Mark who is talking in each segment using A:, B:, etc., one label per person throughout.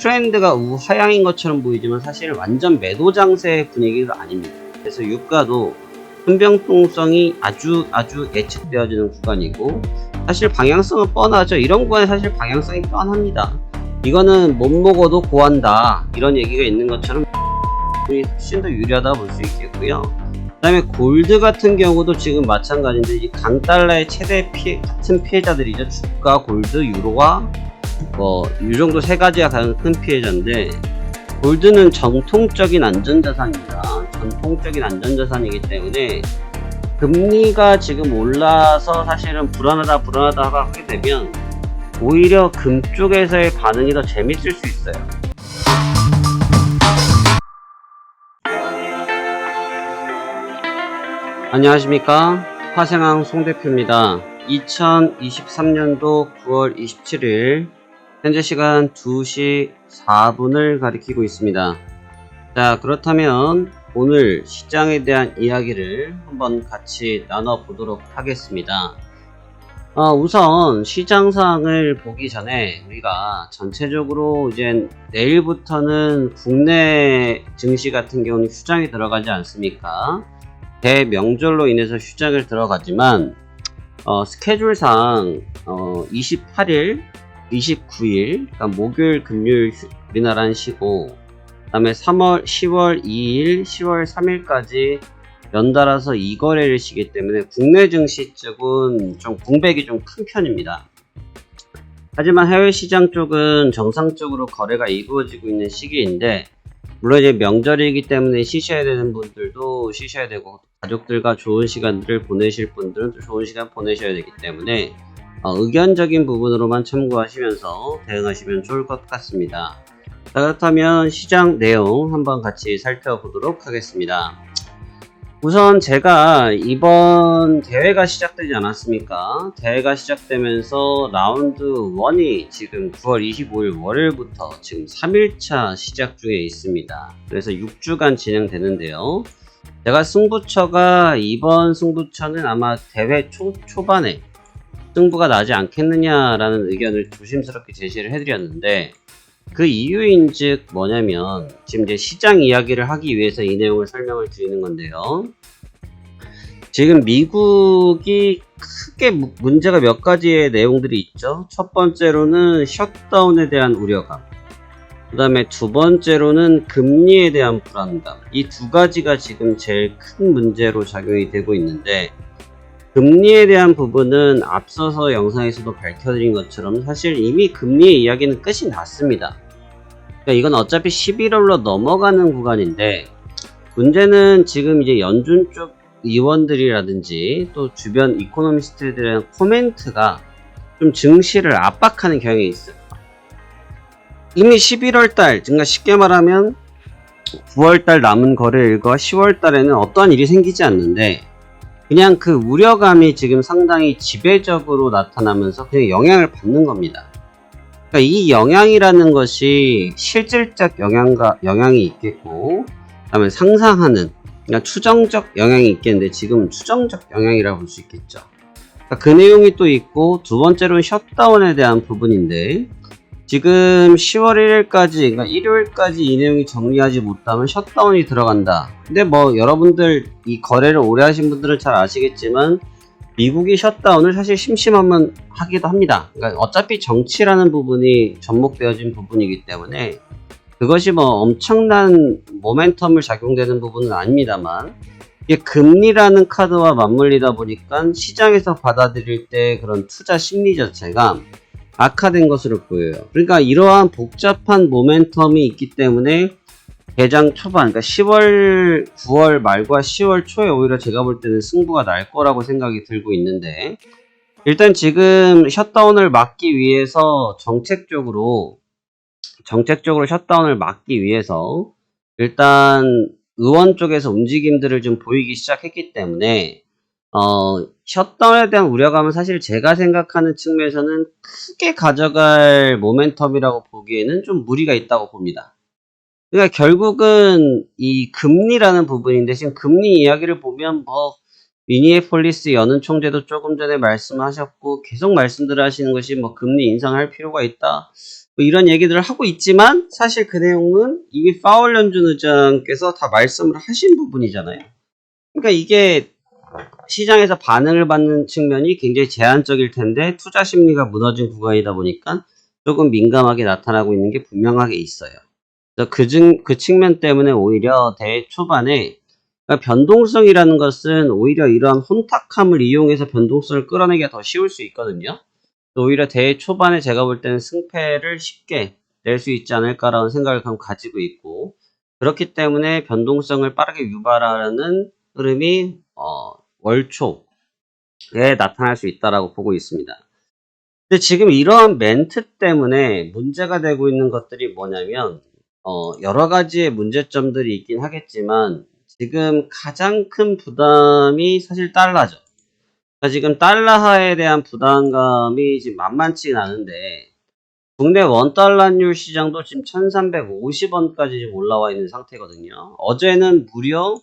A: 트렌드가 우하향인 것처럼 보이지만 사실 완전 매도 장세 분위기가 아닙니다. 그래서 유가도 순병통성이 아주 예측되어지는 구간이고, 사실 방향성은 뻔하죠. 이런 구간에 사실 방향성이 뻔합니다. 이거는 못 먹어도 고한다, 이런 얘기가 있는 것처럼 훨씬 더 유리하다 볼 수 있겠고요. 그 다음에 골드 같은 경우도 지금 마찬가지인데, 이 강달러의 최대 같은 피해자들이죠. 주가, 골드, 유로와 이 정도 세 가지가 가장 큰 피해자인데, 골드는 정통적인 안전자산입니다. 전통적인 안전자산이기 때문에 금리가 지금 올라서 사실은 불안하다 하게 되면 오히려 금 쪽에서의 반응이 더 재밌을 수 있어요. 안녕하십니까, 화생항 송대표입니다. 2023년도 9월 27일 현재 시간 2시 4분을 가리키고 있습니다. 자, 그렇다면 오늘 시장에 대한 이야기를 한번 같이 나눠보도록 하겠습니다. 우선 시장 상황을 보기 전에 우리가 전체적으로 이제 내일부터는 국내 증시 같은 경우는 휴장이 들어가지 않습니까? 대명절로 인해서 휴장을 들어가지만 스케줄상 28일, 29일, 그러니까 목요일, 금요일 우리나라는 쉬고, 그 다음에 10월 2일, 10월 3일까지 연달아서 2거래를 쉬기 때문에 국내 증시 쪽은 좀 공백이 좀 큰 편입니다. 하지만 해외 시장 쪽은 정상적으로 거래가 이루어지고 있는 시기인데, 물론 이제 명절이기 때문에 쉬셔야 되는 분들도 쉬셔야 되고, 가족들과 좋은 시간들을 보내실 분들은 또 좋은 시간 보내셔야 되기 때문에 의견적인 부분으로만 참고하시면서 대응하시면 좋을 것 같습니다. 자, 그렇다면 시장 내용 한번 같이 살펴보도록 하겠습니다. 우선 제가 이번 대회가 시작되지 않았습니까? 대회가 시작되면서 라운드 1이 지금 9월 25일 월요일부터 지금 3일차 시작 중에 있습니다. 그래서 6주간 진행되는데요. 제가 승부처가 이번 승부처는 아마 대회 초반에 승부가 나지 않겠느냐라는 의견을 조심스럽게 제시를 해드렸는데, 그 이유인즉 뭐냐면, 지금 이제 시장 이야기를 하기 위해서 이 내용을 설명을 드리는 건데요. 지금 미국이 크게 문제가 몇 가지의 내용들이 있죠. 첫 번째로는 셧다운에 대한 우려감, 그 다음에 두 번째로는 금리에 대한 불안감. 이 두 가지가 지금 제일 큰 문제로 작용이 되고 있는데, 금리에 대한 부분은 앞서서 영상에서도 밝혀드린 것처럼 사실 이미 금리의 이야기는 끝이 났습니다. 그러니까 이건 어차피 11월로 넘어가는 구간인데, 문제는 지금 이제 연준 쪽 의원들이라든지 또 주변 이코노미스트들에 대한 코멘트가 좀 증시를 압박하는 경향이 있어요. 이미 11월달, 그러니까 쉽게 말하면 9월달 남은 거래일과 10월달에는 어떠한 일이 생기지 않는데, 그냥 그 우려감이 지금 상당히 지배적으로 나타나면서 그냥 영향을 받는 겁니다. 그러니까 이 영향이라는 것이 실질적 영향이 있겠고, 그 다음에 상상하는, 그러니까 추정적 영향이 있겠는데, 지금 추정적 영향이라고 볼 수 있겠죠. 그러니까 그 내용이 또 있고, 두 번째로는 셧다운에 대한 부분인데, 지금 10월 1일까지, 그러니까 일요일까지 이 내용이 정리하지 못하면 셧다운이 들어간다. 근데 여러분들 이 거래를 오래 하신 분들은 잘 아시겠지만, 미국이 셧다운을 사실 심심하면 하기도 합니다. 그러니까 어차피 정치라는 부분이 접목되어진 부분이기 때문에 그것이 엄청난 모멘텀을 작용되는 부분은 아닙니다만, 이게 금리라는 카드와 맞물리다 보니까 시장에서 받아들일 때 그런 투자 심리 자체가 악화된 것으로 보여요. 그러니까 이러한 복잡한 모멘텀이 있기 때문에 개장 초반, 그러니까 9월 말과 10월 초에 오히려 제가 볼 때는 승부가 날 거라고 생각이 들고 있는데, 일단 지금 셧다운을 막기 위해서 정책적으로 셧다운을 막기 위해서 일단 의원 쪽에서 움직임들을 좀 보이기 시작했기 때문에 셧다운에 대한 우려감은 사실 제가 생각하는 측면에서는 크게 가져갈 모멘텀이라고 보기에는 좀 무리가 있다고 봅니다. 그러니까 결국은 이 금리라는 부분인데, 지금 금리 이야기를 보면 미니애폴리스 연은 총재도 조금 전에 말씀하셨고 계속 말씀들 하시는 것이 금리 인상할 필요가 있다. 뭐 이런 얘기들을 하고 있지만 사실 그 내용은 이미 파월 연준 의장께서 다 말씀을 하신 부분이잖아요. 그러니까 이게 시장에서 반응을 받는 측면이 굉장히 제한적일 텐데 투자 심리가 무너진 구간이다 보니까 조금 민감하게 나타나고 있는 게 분명하게 있어요. 그래서 그 측면 때문에 오히려 대회 초반에 그러니까 변동성이라는 것은 오히려 이러한 혼탁함을 이용해서 변동성을 끌어내기가 더 쉬울 수 있거든요. 오히려 대회 초반에 제가 볼 때는 승패를 쉽게 낼 수 있지 않을까라는 생각을 가지고 있고 그렇기 때문에 변동성을 빠르게 유발하는 흐름이 월초에 나타날 수 있다라고 보고 있습니다. 근데 지금 이러한 멘트 때문에 문제가 되고 있는 것들이 뭐냐면 여러 가지의 문제점들이 있긴 하겠지만 지금 가장 큰 부담이 사실 달러죠. 그러니까 지금 달러화에 대한 부담감이 지금 만만치는 않은데 국내 원달러율 시장도 지금 1350원까지 지금 올라와 있는 상태거든요. 어제는 무려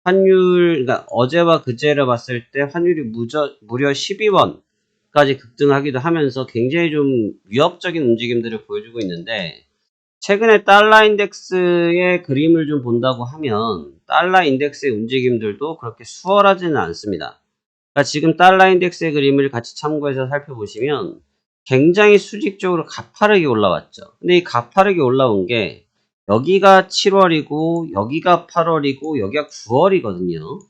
A: 환율, 그러니까 어제와 그제를 봤을 때 환율이 무려 12원까지 급등하기도 하면서 굉장히 좀 위협적인 움직임들을 보여주고 있는데 최근에 달러 인덱스의 그림을 좀 본다고 하면 달러 인덱스의 움직임들도 그렇게 수월하지는 않습니다. 그러니까 지금 달러 인덱스의 그림을 같이 참고해서 살펴보시면 굉장히 수직적으로 가파르게 올라왔죠. 근데 이 가파르게 올라온 게 여기가 7월이고 여기가 8월이고 여기가 9월이거든요.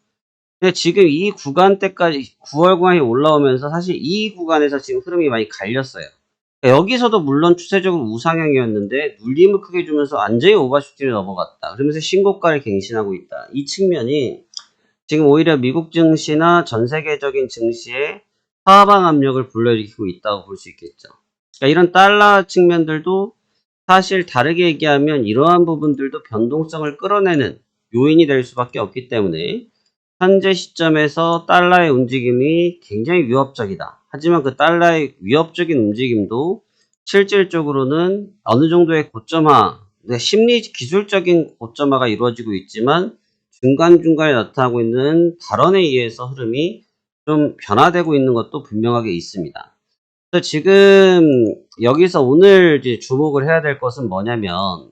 A: 근데 지금 이 구간대까지 9월 구간이 올라오면서 사실 이 구간에서 지금 흐름이 많이 갈렸어요. 그러니까 여기서도 물론 추세적으로 우상향이었는데 눌림을 크게 주면서 완전히 오버슈팅을 넘어갔다. 그러면서 신고가를 갱신하고 있다. 이 측면이 지금 오히려 미국 증시나 전 세계적인 증시에 하방 압력을 불러일으키고 있다고 볼 수 있겠죠. 그러니까 이런 달러 측면들도 사실 다르게 얘기하면 이러한 부분들도 변동성을 끌어내는 요인이 될 수밖에 없기 때문에 현재 시점에서 달러의 움직임이 굉장히 위협적이다. 하지만 그 달러의 위협적인 움직임도 실질적으로는 어느 정도의 고점화, 심리 기술적인 고점화가 이루어지고 있지만 중간중간에 나타나고 있는 발언에 의해서 흐름이 좀 변화되고 있는 것도 분명하게 있습니다. 그래서 지금 여기서 오늘 이제 주목을 해야 될 것은 뭐냐면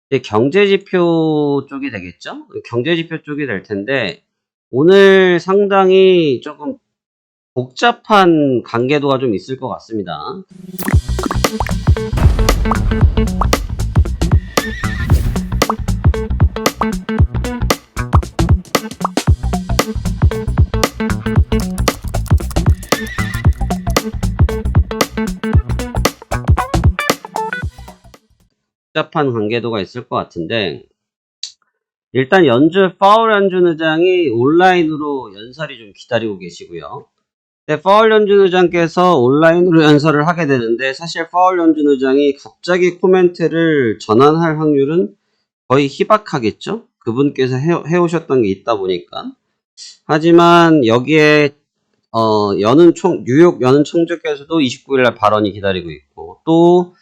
A: 이제 경제지표 쪽이 되겠죠? 경제지표 쪽이 될 텐데 오늘 상당히 조금 복잡한 관계도가 좀 있을 것 같습니다. 복잡한 관계도가 있을 것 같은데 일단 파월 연준 의장이 온라인으로 연설이 좀 기다리고 계시고요. 네, 파월 연준 의장께서 온라인으로 연설을 하게 되는데 사실 파월 연준 의장이 갑자기 코멘트를 전환할 확률은 거의 희박하겠죠? 그분께서 해오셨던 게 있다 보니까. 하지만 여기에 뉴욕 연은 총재께서도 29일날 발언이 기다리고 있고 또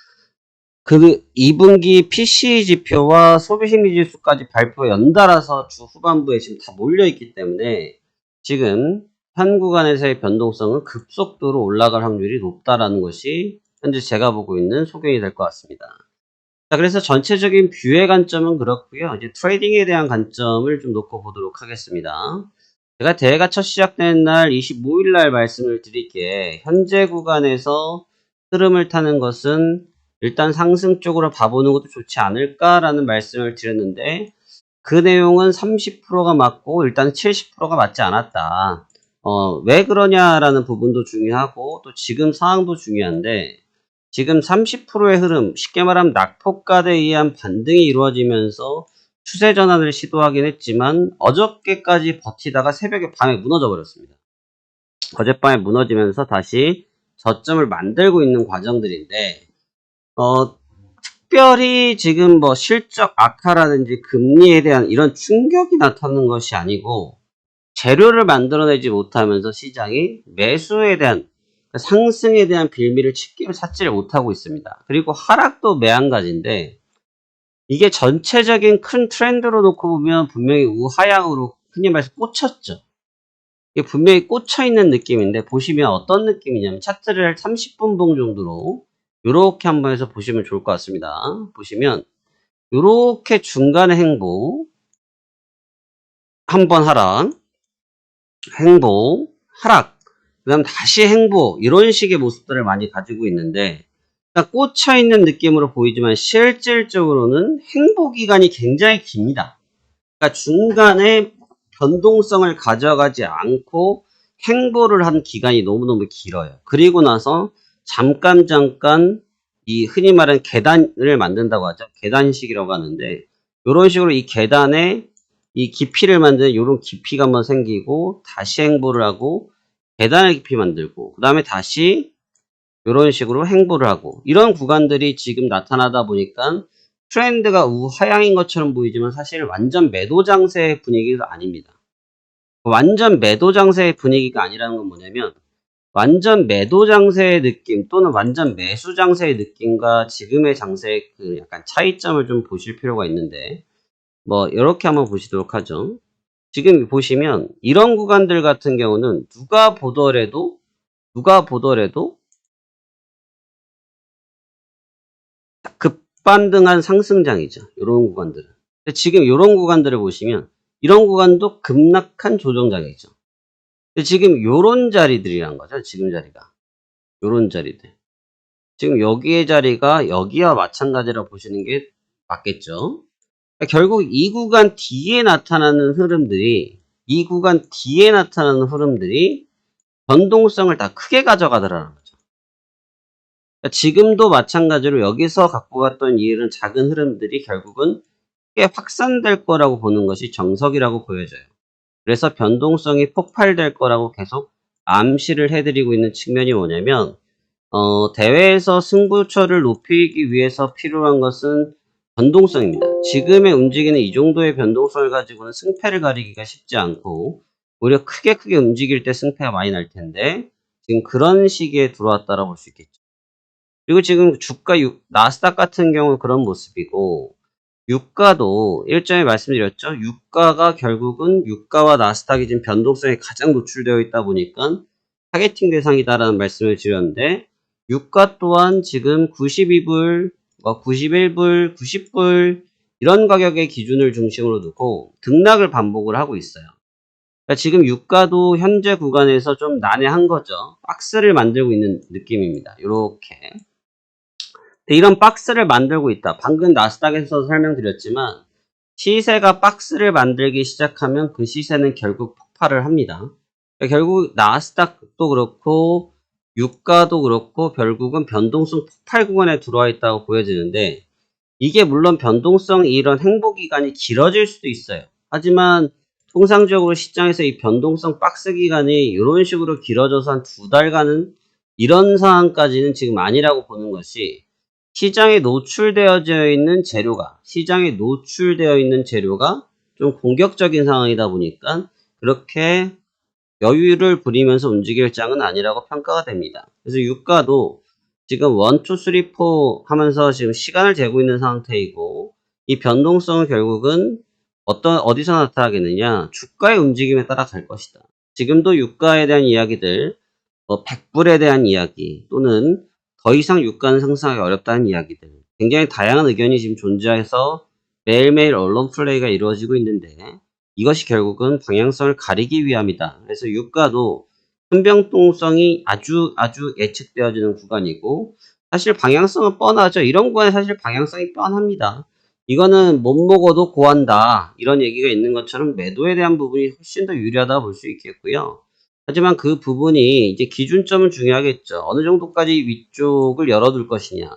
A: 그 2분기 PCE 지표와 소비심리 지수까지 발표 연달아서 주 후반부에 지금 다 몰려있기 때문에 지금 현 구간에서의 변동성은 급속도로 올라갈 확률이 높다라는 것이 현재 제가 보고 있는 소견이 될 것 같습니다. 자, 그래서 전체적인 뷰의 관점은 그렇고요. 이제 트레이딩에 대한 관점을 좀 놓고 보도록 하겠습니다. 제가 대회가 첫 시작된 날 25일 날 말씀을 드릴게 현재 구간에서 흐름을 타는 것은 일단 상승 쪽으로 봐보는 것도 좋지 않을까라는 말씀을 드렸는데 그 내용은 30%가 맞고 일단 70%가 맞지 않았다. 왜 그러냐라는 부분도 중요하고 또 지금 상황도 중요한데 지금 30%의 흐름, 쉽게 말하면 낙폭과대에 의한 반등이 이루어지면서 추세 전환을 시도하긴 했지만 어저께까지 버티다가 새벽에 밤에 무너져 버렸습니다. 어젯밤에 무너지면서 다시 저점을 만들고 있는 과정들인데 특별히 지금 뭐 실적 악화라든지 금리에 대한 이런 충격이 나타나는 것이 아니고 재료를 만들어내지 못하면서 시장이 매수에 대한 상승에 대한 빌미를 찾지를 못하고 있습니다. 그리고 하락도 매한가지인데 이게 전체적인 큰 트렌드로 놓고 보면 분명히 우하향으로 흔히 말해서 꽂혔죠. 이게 분명히 꽂혀있는 느낌인데 보시면 어떤 느낌이냐면 차트를 30분 봉 정도로 요렇게 한번 해서 보시면 좋을 것 같습니다. 보시면 요렇게 중간에 행보, 한번 하락, 행보, 하락, 그 다음 다시 행보, 이런 식의 모습들을 많이 가지고 있는데, 꽂혀있는 느낌으로 보이지만 실질적으로는 행보 기간이 굉장히 깁니다. 그러니까 중간에 변동성을 가져가지 않고 행보를 한 기간이 너무너무 길어요. 그리고 나서 잠깐 이 흔히 말하는 계단을 만든다고 하죠. 계단식이라고 하는데, 이런 식으로 이 계단에 이 깊이를 만드는 이런 깊이가 한번 생기고 다시 행보를 하고 계단의 깊이 만들고 그 다음에 다시 이런 식으로 행보를 하고, 이런 구간들이 지금 나타나다 보니까 트렌드가 우하향인 것처럼 보이지만 사실 완전 매도 장세의 분위기가 아닙니다. 완전 매도 장세의 분위기가 아니라는 건 뭐냐면, 완전 매도 장세의 느낌 또는 완전 매수 장세의 느낌과 지금의 장세의 그 약간 차이점을 좀 보실 필요가 있는데, 뭐 이렇게 한번 보시도록 하죠. 지금 보시면 이런 구간들 같은 경우는 누가 보더라도 급반등한 상승장이죠. 이런 구간들은. 근데 지금 이런 구간들을 보시면 이런 구간도 급락한 조정장이죠. 근데 지금 이런 자리들이란 거죠. 지금 자리가. 이런 자리들. 지금 여기의 자리가 여기와 마찬가지라고 보시는 게 맞겠죠. 그러니까 결국 이 구간 뒤에 나타나는 흐름들이 변동성을 다 크게 가져가더라는 거죠. 그러니까 지금도 마찬가지로 여기서 갖고 갔던 이런 작은 흐름들이 결국은 크게 확산될 거라고 보는 것이 정석이라고 보여져요. 그래서 변동성이 폭발될 거라고 계속 암시를 해드리고 있는 측면이 뭐냐면, 대회에서 승부처를 높이기 위해서 필요한 것은 변동성입니다. 지금의 움직이는 이 정도의 변동성을 가지고는 승패를 가리기가 쉽지 않고 오히려 크게 움직일 때 승패가 많이 날 텐데, 지금 그런 시기에 들어왔다라고 볼 수 있겠죠. 그리고 지금 주가 나스닥 같은 경우는 그런 모습이고, 유가도 일전에 말씀드렸죠. 유가가 결국은 유가와 나스닥이 지금 변동성에 가장 노출되어 있다 보니까 타겟팅 대상이다라는 말씀을 드렸는데, 유가 또한 지금 92불, 91불, 90불 이런 가격의 기준을 중심으로 두고 등락을 반복을 하고 있어요. 그러니까 지금 유가도 현재 구간에서 좀 난해한 거죠. 박스를 만들고 있는 느낌입니다. 이렇게. 이런 박스를 만들고 있다. 방금 나스닥에서 설명드렸지만 시세가 박스를 만들기 시작하면 그 시세는 결국 폭발을 합니다. 그러니까 결국 나스닥도 그렇고 유가도 그렇고 결국은 변동성 폭발 구간에 들어와 있다고 보여지는데, 이게 물론 변동성이 이런 행보 기간이 길어질 수도 있어요. 하지만 통상적으로 시장에서 이 변동성 박스 기간이 이런 식으로 길어져서 한 2달간은 이런 상황까지는 지금 아니라고 보는 것이, 시장에 노출되어 있는 재료가 좀 공격적인 상황이다 보니까 그렇게 여유를 부리면서 움직일 장은 아니라고 평가가 됩니다. 그래서 유가도 지금 1, 2, 3, 4 하면서 지금 시간을 재고 있는 상태이고, 이 변동성은 결국은 어디서 나타나겠느냐, 주가의 움직임에 따라 갈 것이다. 지금도 유가에 대한 이야기들, 100불에 대한 이야기 또는 더 이상 유가는 상승하기 어렵다는 이야기들, 굉장히 다양한 의견이 지금 존재해서 매일매일 언론 플레이가 이루어지고 있는데, 이것이 결국은 방향성을 가리기 위함이다. 그래서 유가도 변동성이 아주 예측되어지는 구간이고, 사실 방향성은 뻔하죠. 이런 구간에 사실 방향성이 뻔합니다. 이거는 못 먹어도 고한다, 이런 얘기가 있는 것처럼 매도에 대한 부분이 훨씬 더 유리하다 볼 수 있겠고요. 하지만 그 부분이 이제 기준점은 중요하겠죠. 어느 정도까지 위쪽을 열어둘 것이냐,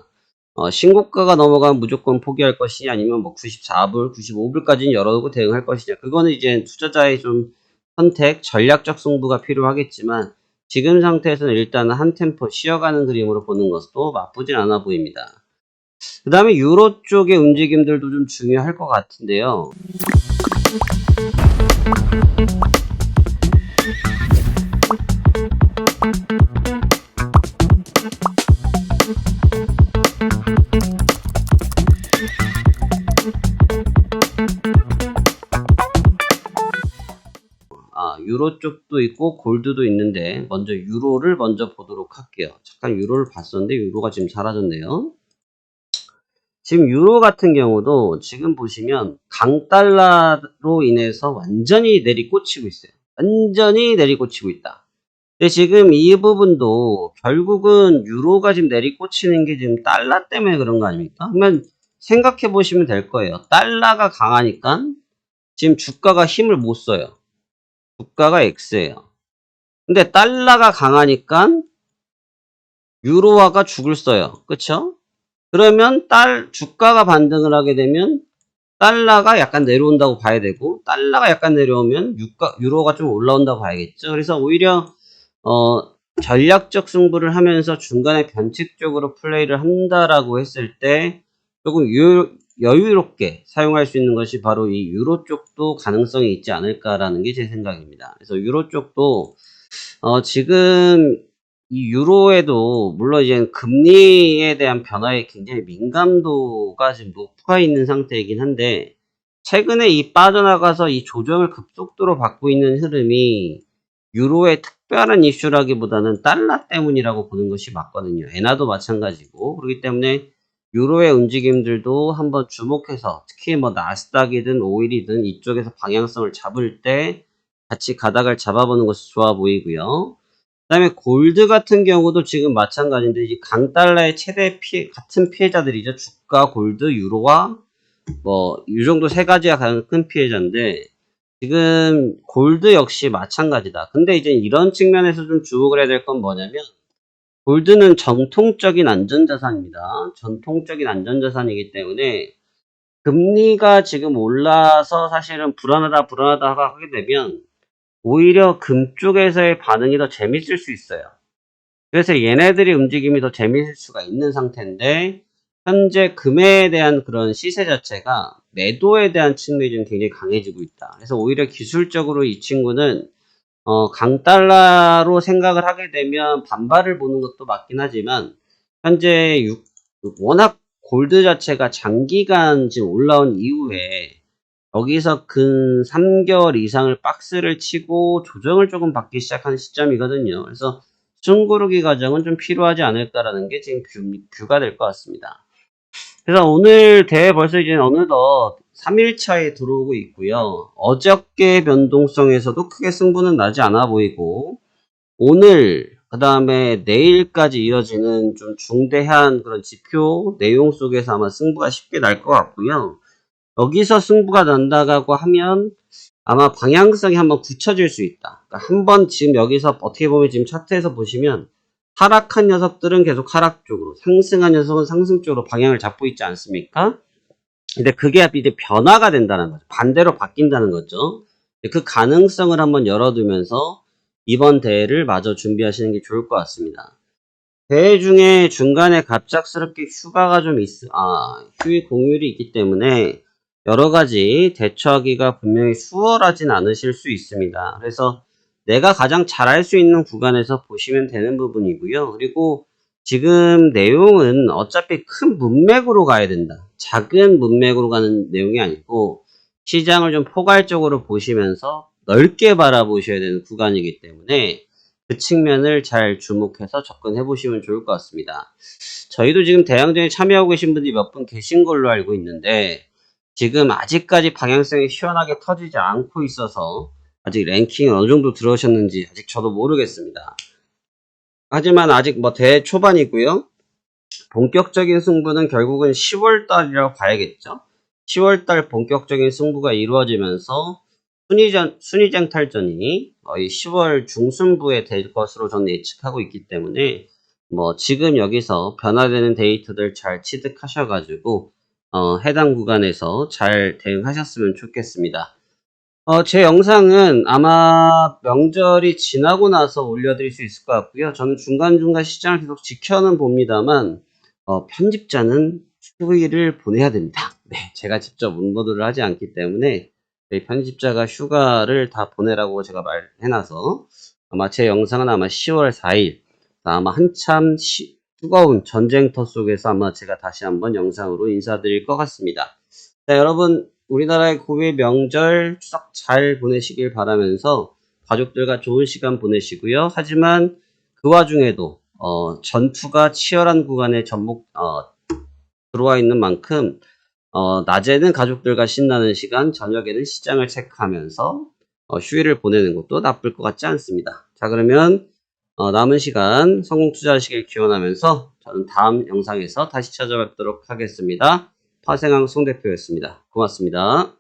A: 신고가가 넘어가면 무조건 포기할 것이냐, 아니면 뭐 94불, 95불까지는 열어두고 대응할 것이냐, 그거는 이제 투자자의 좀 선택, 전략적 승부가 필요하겠지만, 지금 상태에서는 일단 한 템포 쉬어가는 그림으로 보는 것도 나쁘진 않아 보입니다. 그 다음에 유로 쪽의 움직임들도 좀 중요할 것 같은데요. 유로 쪽도 있고 골드도 있는데 먼저 유로를 먼저 보도록 할게요. 잠깐 유로를 봤었는데 유로가 지금 사라졌네요. 지금 유로 같은 경우도 지금 보시면 강달러로 인해서 완전히 내리꽂히고 있어요. 완전히 내리꽂히고 있다. 근데 지금 이 부분도 결국은 유로가 지금 내리꽂히는 게 지금 달러 때문에 그런 거 아닙니까? 그러면 생각해 보시면 될 거예요. 달러가 강하니까 지금 주가가 힘을 못 써요. 주가가 X예요. 근데 달러가 강하니까 유로화가 죽을 써요. 그쵸? 그러면 주가가 반등을 하게 되면 달러가 약간 내려온다고 봐야 되고, 달러가 약간 내려오면 유로가 좀 올라온다고 봐야겠죠. 그래서 오히려 전략적 승부를 하면서 중간에 변칙적으로 플레이를 한다라고 했을 때 조금 여유롭게 사용할 수 있는 것이 바로 이 유로 쪽도 가능성이 있지 않을까라는 게 제 생각입니다. 그래서 유로 쪽도 지금 이 유로에도 물론 이제 금리에 대한 변화에 굉장히 민감도가 지금 높아 있는 상태이긴 한데, 최근에 이 빠져나가서 이 조정을 급속도로 받고 있는 흐름이 유로의 특별한 이슈라기보다는 달러 때문이라고 보는 것이 맞거든요. 엔화도 마찬가지고. 그렇기 때문에 유로의 움직임들도 한번 주목해서, 특히 뭐 나스닥이든 오일이든 이쪽에서 방향성을 잡을 때 같이 가닥을 잡아보는 것이 좋아 보이고요. 그 다음에 골드 같은 경우도 지금 마찬가지인데, 이제 강달러의 최대 같은 피해자들이죠. 주가, 골드, 유로와 이 정도 세 가지가 가장 큰 피해자인데, 지금 골드 역시 마찬가지다. 근데 이제 이런 측면에서 좀 주목을 해야 될 건 뭐냐면, 골드는 전통적인 안전자산입니다. 전통적인 안전자산이기 때문에 금리가 지금 올라서 사실은 불안하다 하게 되면 오히려 금 쪽에서의 반응이 더 재밌을 수 있어요. 그래서 얘네들이 움직임이 더 재밌을 수가 있는 상태인데, 현재 금에 대한 그런 시세 자체가 매도에 대한 측면이 좀 굉장히 강해지고 있다. 그래서 오히려 기술적으로 이 친구는 강달러로 생각을 하게 되면 반발을 보는 것도 맞긴 하지만, 현재 워낙 골드 자체가 장기간 지금 올라온 이후에 여기서 근 3개월 이상을 박스를 치고 조정을 조금 받기 시작한 시점이거든요. 그래서 숨고르기 과정은 좀 필요하지 않을까라는 게 지금 뷰가 될 것 같습니다. 그래서 오늘 대회 벌써 이제 어느덧 3일차에 들어오고 있고요. 어저께 변동성에서도 크게 승부는 나지 않아 보이고, 오늘 그 다음에 내일까지 이어지는 좀 중대한 그런 지표 내용 속에서 아마 승부가 쉽게 날 것 같고요. 여기서 승부가 난다고 하면 아마 방향성이 한번 굳혀질 수 있다. 그러니까 한번 지금 여기서 어떻게 보면 지금 차트에서 보시면 하락한 녀석들은 계속 하락 쪽으로, 상승한 녀석은 상승 쪽으로 방향을 잡고 있지 않습니까? 근데 그게 이제 변화가 된다는 거죠. 반대로 바뀐다는 거죠. 그 가능성을 한번 열어두면서 이번 대회를 마저 준비하시는 게 좋을 것 같습니다. 대회 중에 중간에 갑작스럽게 휴가가 좀 휴일 공휴일이 있기 때문에 여러 가지 대처하기가 분명히 수월하진 않으실 수 있습니다. 그래서 내가 가장 잘할 수 있는 구간에서 보시면 되는 부분이고요. 그리고 지금 내용은 어차피 큰 문맥으로 가야 된다. 작은 문맥으로 가는 내용이 아니고 시장을 좀 포괄적으로 보시면서 넓게 바라보셔야 되는 구간이기 때문에 그 측면을 잘 주목해서 접근해 보시면 좋을 것 같습니다. 저희도 지금 대항전에 참여하고 계신 분들이 몇 분 계신 걸로 알고 있는데, 지금 아직까지 방향성이 시원하게 터지지 않고 있어서 아직 랭킹이 어느 정도 들어오셨는지 아직 저도 모르겠습니다. 하지만 아직 대회 초반이고요. 본격적인 승부는 결국은 10월달이라고 봐야겠죠. 10월달 본격적인 승부가 이루어지면서 순위전 탈전이 이 10월 중순부에 될 것으로 저는 예측하고 있기 때문에 지금 여기서 변화되는 데이터들 잘 취득하셔가지고 해당 구간에서 잘 대응하셨으면 좋겠습니다. 제 영상은 아마 명절이 지나고 나서 올려드릴 수 있을 것 같고요. 저는 중간중간 시장을 계속 지켜는 봅니다만 편집자는 휴일을 보내야 됩니다. 네, 제가 직접 온보드를 하지 않기 때문에 편집자가 휴가를 다 보내라고 제가 말해놔서 아마 제 영상은 아마 10월 4일 아마 한참 뜨거운 전쟁터 속에서 아마 제가 다시 한번 영상으로 인사드릴 것 같습니다. 자, 여러분 우리나라의 고유의 명절 추석 잘 보내시길 바라면서 가족들과 좋은 시간 보내시고요. 하지만 그 와중에도 전투가 치열한 구간에 들어와 있는 만큼 낮에는 가족들과 신나는 시간, 저녁에는 시장을 체크하면서 휴일을 보내는 것도 나쁠 것 같지 않습니다. 자, 그러면 남은 시간 성공 투자하시길 기원하면서 저는 다음 영상에서 다시 찾아뵙도록 하겠습니다. 파생왕 송 대표였습니다. 고맙습니다.